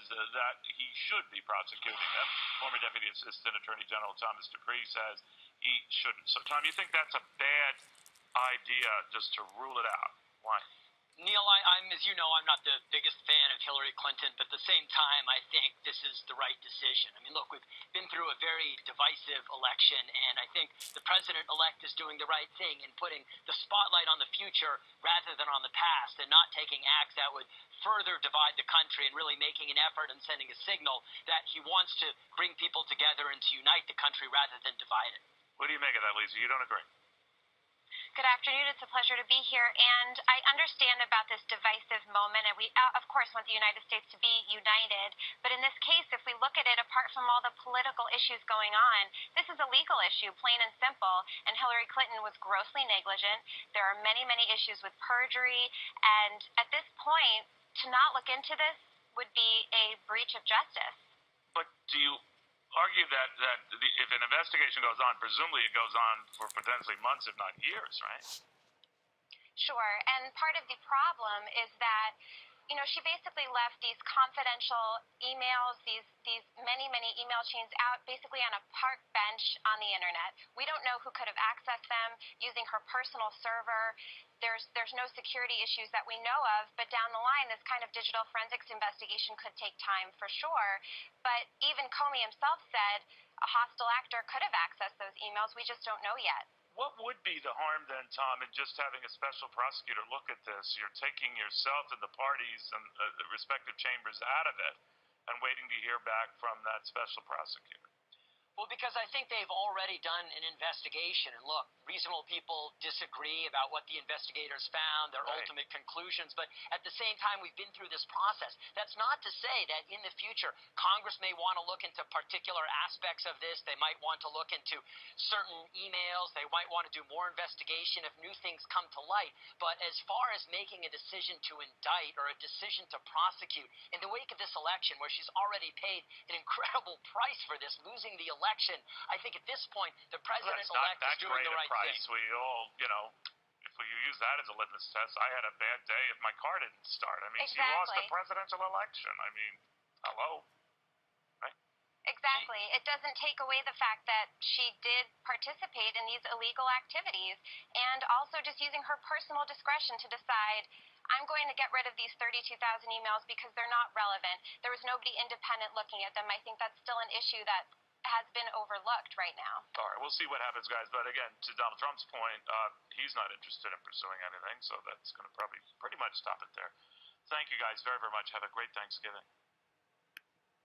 says that he should be prosecuting them. Former Deputy Assistant Attorney General Thomas Dupree says he shouldn't. So, Tom, you think that's a bad idea just to rule it out? Why? Neil, I'm, as you know, I'm not the biggest fan of Hillary Clinton, but at the same time, I think this is the right decision. I mean, look, we've been through a very divisive election, and I think the president-elect is doing the right thing in putting the spotlight on the future rather than on the past, and not taking acts that would further divide the country, and really making an effort and sending a signal that he wants to bring people together and to unite the country rather than divide it. What do you make of that, Lisa? You don't agree? Good afternoon. It's a pleasure to be here. And I understand about this divisive moment, and we, of course, want the United States to be united. But in this case, if we look at it, apart from all the political issues going on, this is a legal issue, plain and simple. And Hillary Clinton was grossly negligent. There are many, many issues with perjury. And at this point, to not look into this would be a breach of justice. But do you argue that if an investigation goes on, presumably it goes on for potentially months, if not years, right? Sure. And part of the problem is that, you know, she basically left these confidential emails, these many, many email chains out basically on a park bench on the internet. We don't know who could have accessed them using her personal server. There's no security issues that we know of, but down the line, this kind of digital forensics investigation could take time for sure. But even Comey himself said a hostile actor could have accessed those emails. We just don't know yet. What would be the harm then, Tom, in just having a special prosecutor look at this? You're taking yourself and the parties and the respective chambers out of it and waiting to hear back from that special prosecutor. Well, because I think they've already done an investigation. And look, reasonable people disagree about what the investigators found, their ultimate conclusions. But at the same time, we've been through this process. That's not to say that in the future, Congress may want to look into particular aspects of this. They might want to look into certain emails. They might want to do more investigation if new things come to light. But as far as making a decision to indict or a decision to prosecute, in the wake of this election, where she's already paid an incredible price for this, losing the election, I think at this point, the president-elect is doing the right thing. We all, you know, if we use that as a litmus test, I had a bad day if my car didn't start. I mean, Exactly. She lost the presidential election. I mean, hello? Right? Exactly. It doesn't take away the fact that she did participate in these illegal activities, and also just using her personal discretion to decide, I'm going to get rid of these 32,000 emails because they're not relevant. There was nobody independent looking at them. I think that's still an issue that has been overlooked right now. All right, we'll see what happens, guys. But again, to Donald Trump's point, he's not interested in pursuing anything, so that's going to probably pretty much stop it there. Thank you guys very, very much. Have a great Thanksgiving.